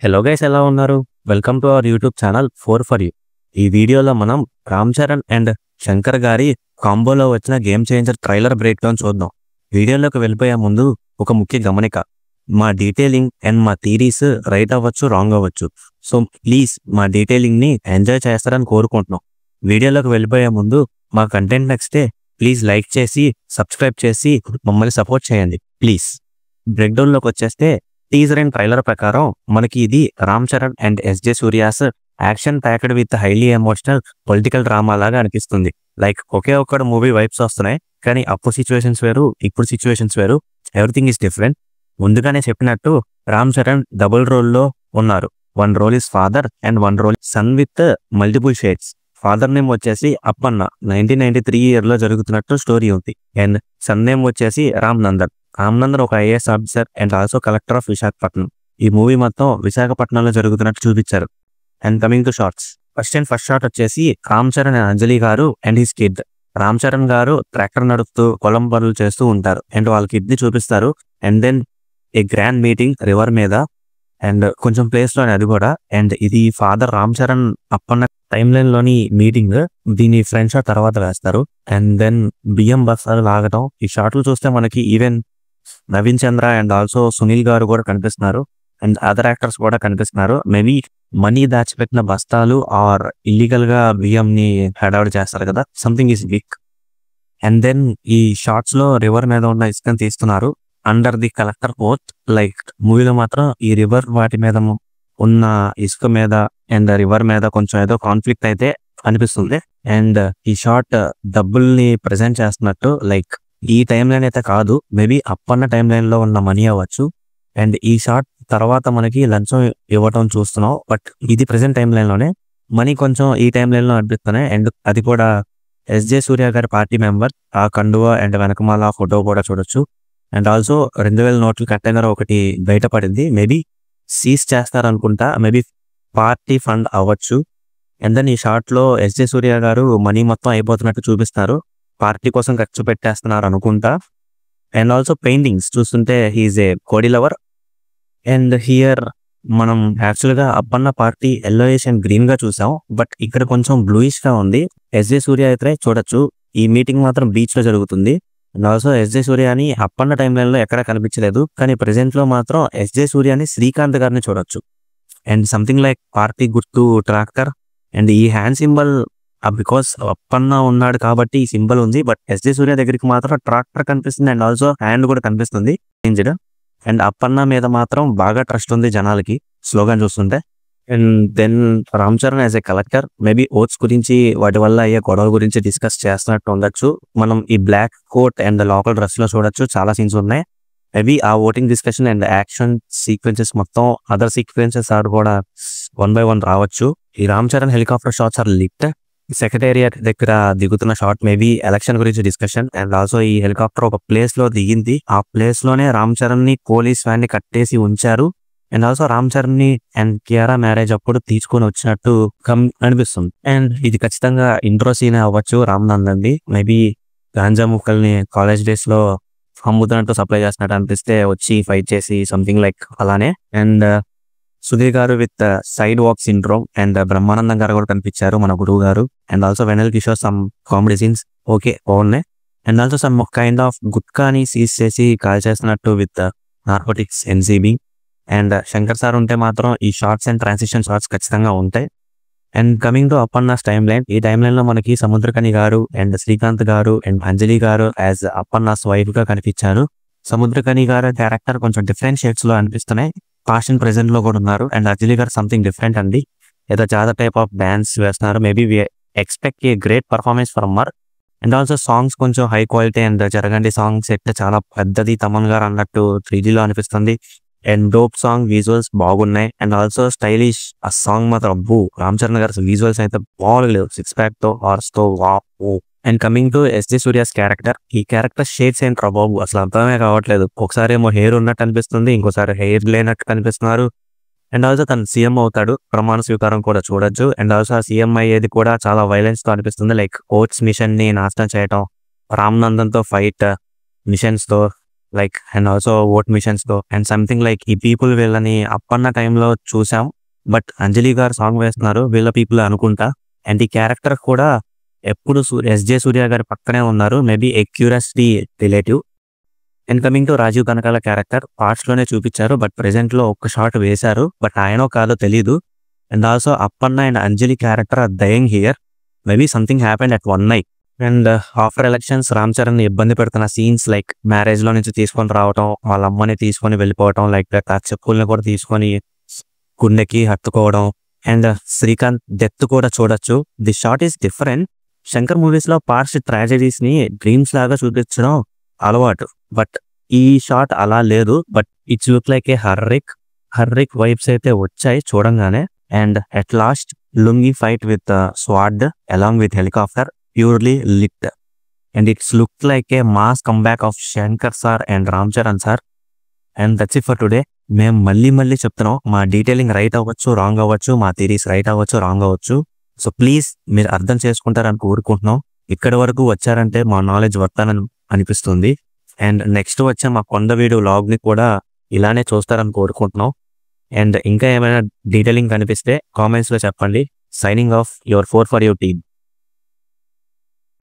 Hello guys, ఎలా ఉన్నారు? Welcome to our YouTube channel 4 for you. ఈ వీడియోలో మనం రామ్ చరణ్ అండ్ శంకర్ గారి కాంబోలో వచ్చిన game changer trailer break down చూద్దాం. వీడియోలోకి వెళ్ళిపోయే ముందు ఒక ముఖ్య గమనిక, మా డీటెయిలింగ్ అండ్ మా థీరీస్ రైట్ అవ్వచ్చు, రాంగ్ అవ్వచ్చు. సో ప్లీజ్ మా డీటెయిలింగ్ని ఎంజాయ్ చేస్తారని కోరుకుంటున్నాం. వీడియోలోకి వెళ్ళిపోయే ముందు మా కంటెంట్ నచ్చితే ప్లీజ్ లైక్ చేసి సబ్స్క్రైబ్ చేసి మమ్మల్ని సపోర్ట్ చేయండి ప్లీజ్. బ్రేక్ డౌన్లోకి వచ్చేస్తే, టీజర్ అండ్ ట్రైలర్ ప్రకారం మనకి ఇది Ram Charan and SJ Surya's action packed with highly emotional political drama లాగా అనిపిస్తుంది. లైక్ ఒకే ఒక్కడు మూవీ వైబ్స్ వస్తున్నాయి, కానీ అప్పుడు సిచ్యువేషన్స్ వేరు, ఇప్పుడు సిచ్యువేషన్స్ వేరు. Everything is different. ముందుగానే చెప్పినట్టు రామ్ చరణ్ డబుల్ రోల్లో ఉన్నారు. One role is father and one role son with multiple shades. Father name వచ్చేసి అప్పన్న, 1993 ఇయర్లో జరుగుతున్నట్టు స్టోరీ ఉంది. అండ్ సన్ నేమ్ వచ్చేసి రామ్ నందన్. రామ్ నందన్ ఒక IAS officer and also collector of Visakhapatnam. ఈ మూవీ మొత్తం విశాఖపట్నంలో జరుగుతున్నట్టు చూపించారు. And coming to shots, first shot వచ్చేసి Ram Charan and Anjali garu and his kid. Ram Charan garu tractor నడుపుతూ పొలం పనులు చేస్తూ ఉంటారు అండ్ వాళ్ళ కిడ్ ని చూపిస్తారు. And then a grand meeting river మీద అండ్ కొంచెం ప్లేస్ లోనే అది కూడా. అండ్ ఇది father Ram Charan Appanna time line లోని మీటింగ్. దీని ఫ్రంట్ షాట్ తర్వాత వేస్తారు. అండ్ దెన్ బియ్యం బస్తాలు లాగటం. ఈ షాట్లు చూస్తే మనకి even Naveen Chandra and also Sunil గారు కూడా కనిపిస్తున్నారు. అండ్ అదర్ యాక్టర్స్ కూడా కనిపిస్తున్నారు. మేబీ మనీ దాచిపెట్టిన బస్తాలు ఆర్ ఇల్లీగల్ గా బియ్యం ని హెడౌట్ చేస్తారు కదా, something is big. And then ఈ షార్ట్స్ లో రివర్ మీద ఉన్న ఇసుకని తీస్తున్నారు under the collector port. Like మూవీలో మాత్రం ఈ రివర్ వాటి మీద ఉన్న ఇసుక మీద అండ్ రివర్ మీద కొంచెం ఏదో కాన్ఫ్లిక్ట్ అయితే అనిపిస్తుంది. అండ్ ఈ షార్ట్ డబ్బుల్ని ప్రెజెంట్ చేస్తున్నట్టు, లైక్ ఈ టైం లైన్ అయితే కాదు, మేబీ అప్పన్న టైం లైన్ లో ఉన్న మనీ అవ్వచ్చు. అండ్ ఈ షార్ట్ తర్వాత మనకి లంచం ఇవ్వటం చూస్తున్నాం, బట్ ఇది ప్రెసెంట్ టైం లైన్ లోనే. మనీ కొంచెం ఈ టైం లైన్ లో అనిపిస్తున్నాయి. అండ్ అది కూడా ఎస్జే సూర్య గారి పార్టీ మెంబర్. ఆ కండువా అండ్ వెనకమాల ఫోటో కూడా చూడొచ్చు. అండ్ ఆల్సో 2000 నోట్ల కంటైనర్ ఒకటి బయటపడింది. మేబీ సీజ్ చేస్తారనుకుంటా, మేబీ పార్టీ ఫండ్ అవ్వచ్చు. అండ్ దెన్ ఈ షార్ట్ లో ఎస్జే సూర్య గారు మనీ మొత్తం అయిపోతున్నట్టు చూపిస్తారు. పార్టీ కోసం ఖర్చు పెట్టేస్తున్నారు అనుకుంటా. అండ్ ఆల్సో పెయింటింగ్స్ చూస్తుంటే హీఈస్ ఏ కోడి లవర్. అండ్ హియర్ మనం యాక్చువల్గా Appanna party yellowish and green గా చూసాం, బట్ ఇక్కడ కొంచెం బ్లూయిష్ గా ఉంది. ఎస్జే సూర్య అయితే చూడొచ్చు. ఈ మీటింగ్ మాత్రం బీచ్ లో జరుగుతుంది. అండ్ ఆల్సో ఎస్జే సూర్యని అప్పన్న టైం లైన్ లో ఎక్కడ కనిపించలేదు, కానీ ప్రెసెంట్ లో మాత్రం ఎస్జే సూర్యని శ్రీకాంత్ గారిని చూడొచ్చు. అండ్ సంథింగ్ లైక్ పార్టీ గుర్తు ట్రాక్టర్. అండ్ ఈ హ్యాండ్ సింబల్ బికాస్ అప్పన్న ఉన్నాడు కాబట్టి ఈ సింబల్ ఉంది, బట్ ఎస్జే సూర్య దగ్గరికి మాత్రం ట్రాక్టర్ కనిపిస్తుంది అండ్ ఆల్సో హ్యాండ్ కూడా కనిపిస్తుంది. అండ్ అప్పన్న మీద మాత్రం బాగా ట్రస్ట్ ఉంది జనాలకి స్లోగన్ చూస్తుంటే. And then Ram Charan as a collector, maybe votes గురించి వాటి వల్ల అయ్యే గొడవల గురించి డిస్కస్ చేస్తున్నట్టు ఉండొచ్చు. మనం ఈ black coat and local dress లో చూడొచ్చు, చాలా సీన్స్ ఉన్నాయి. మేబీ ఆ voting discussion and action sequences మొత్తం అదర్ సీక్వెన్సెస్ ఆర్ కూడా 1 by 1 రావచ్చు. ఈ Ram Charan helicopter shots are lift. Secretariat దగ్గర దిగుతున్న షాట్ మేబీ ఎలక్షన్ గురించి డిస్కషన్. అండ్ ఆల్సో ఈ హెలికాప్టర్ ఒక ప్లేస్ లో దిగింది, ఆ ప్లేస్ లోనే రామ్ చరణ్ ని పోలీస్ వ్యాన్ ని కట్టేసి ఉంచారు. అండ్ ఆల్సో రామ్ చరణ్ ని అండ్ కియారా మ్యారేజ్ అప్పుడు తీసుకొని వచ్చినట్టు అనిపిస్తుంది. అండ్ ఇది ఖచ్చితంగా ఇంట్రో సీన్ అవ్వచ్చు రామ్ నందన్ది. మేబీ గాంజా ముక్కల్ని కాలేజ్ డేస్ లో అమ్ముతున్నట్టు సప్లై చేస్తున్నట్టు అనిపిస్తే వచ్చి ఫైట్ చేసి సంథింగ్ లైక్ అలానే. And Sudheer garu with side walk syndrome. And Brahmanandam garu కూడా కనిపించారు, మన గురువు గారు. And also Vennela Kishore some comedy scenes okay బాగున్నాయి. And also some kind of గుట్కాని సీజ్ చేసి కాల్ చేస్తున్నట్టు with narcotics NCB. And Shankar sir ఉంటే మాత్రం ఈ షార్ట్స్ అండ్ ట్రాన్సిషన్ షార్ట్స్ ఖచ్చితంగా ఉంటాయి. And coming to Appanna's timeline, ఈ టైమ్ లైన్ లో మనకి సముద్రకని గారు అండ్ శ్రీకాంత్ గారు అండ్ అంజలి గారు యాజ్ అప్పన్నాస్ వైఫ్ గా కనిపించారు. సముద్రకని గారు క్యారెక్టర్ కొంచెం డిఫరెంట్ షేడ్స్ లో అనిపిస్తున్నాయి. పాస్ట్ అండ్ ప్రెసెంట్ లో కూడా ఉన్నారు. అండ్ అంజలి గారు సంథింగ్ డిఫరెంట్ అండి, ఏదో చాలా టైప్ ఆఫ్ డాన్స్ వేస్తున్నారు. Maybe we expect a great performance from her. And also songs కొంచెం high quality. And Jaragandi song set చాలా పెద్దది, తమన్ గారు అన్నట్టు 3D లో అనిపిస్తుంది. అండ్ డోప్ సాంగ్ విజువల్స్ బాగున్నాయి. అండ్ ఆల్సో స్టైలిష్ ఆ సాంగ్ మాత్రం అబ్బు. రామ్ చరణ్ గారు విజువల్స్ అయితే బాగలేవు, 6 pack తో హార్స్ తో wow. And coming to SJ Suryah's character, ఈ క్యారెక్టర్ షేడ్స్ ఏంట్రా బాబు, అసలు అర్థమే కావట్లేదు. ఒకసారి ఏమో హెయిర్ ఉన్నట్టు అనిపిస్తుంది, ఇంకోసారి హెయిర్ లేనట్టు కనిపిస్తున్నారు. అండ్ ఆల్సో తను సీఎం అవుతాడు, ప్రమాణ స్వీకారం కూడా చూడొచ్చు. అండ్ ఆల్సో ఆ సీఎం అయ్యేది కూడా చాలా వైలెన్స్ తో అనిపిస్తుంది. లైక్ ఓట్స్ మిషన్ ని నాశనం చేయటం, రామ్ నందన్ తో ఫైట్, మిషన్స్ తో like and also vote machines తో అండ్ సంథింగ్ లైక్ ఈ పీపుల్ వీళ్ళని అప్పన్న టైంలో చూసాం. బట్ అంజలి గారు సాంగ్ వేస్తున్నారు వీళ్ళ పీపుల్ అనుకుంటా. అండ్ ఈ క్యారెక్టర్ కూడా ఎప్పుడు ఎస్జే సూర్య గారి పక్కనే ఉన్నారు. మేబీ ఎక్యూరస్టీ relative. And coming to Rajeev Kanakala character parts లోనే చూపించారు. బట్ ప్రెసెంట్ లో ఒక్క షాట్ వేశారు. బట్ ఆయనో కాదో తెలీదు. And also Appanna and Anjali character are dying here. Maybe something happened at one night. And after elections Ram Charan ఇబ్బంది పెడుతున్న సీన్స్ లైక్ మ్యారేజ్ లో నుంచి తీసుకొని రావటం, వాళ్ళ అమ్మని తీసుకొని వెళ్ళిపోవటం, లైక్ ఆ చెప్పుల్ని కూడా తీసుకొని గుండెకి హత్తుకోవడం. అండ్ శ్రీకాంత్ డెత్ కూడా చూడొచ్చు. The shot is different. Shankar movies లో పాస్ట్ ట్రాజడీస్ ని డ్రీమ్స్ లాగా చూపించడం అలవాటు. బట్ ఈ షాట్ అలా లేదు. But it's look like a horrific vibes అయితే వచ్చాయి చూడంగానే. And at last lungi fight with squad along with helicopter purely lit. And it's look like a mass comeback of Shankar sir and Ram Charan sir. And that's it for today. మేము మళ్ళీ చెప్తున్నాం, మా detailing right అవ్వచ్చు, wrong అవ్వచ్చు, మా థీరీస్ రైట్ అవ్వచ్చు, wrong అవ్వచ్చు. So please మీరు అర్థం చేసుకుంటారని కోరుకుంటున్నాం. ఇక్కడి వరకు వచ్చారంటే మా నాలెడ్జ్ వర్తానని అనిపిస్తుంది. అండ్ నెక్స్ట్ వచ్చే మా కొండవీడు వ్లాగ్ ని కూడా ఇలానే చూస్తారని కోరుకుంటున్నాం. అండ్ ఇంకా ఏమైనా డీటెయిలింగ్ కనిపిస్తే కామెంట్స్ లో చెప్పండి. Signing off your 4 for you team.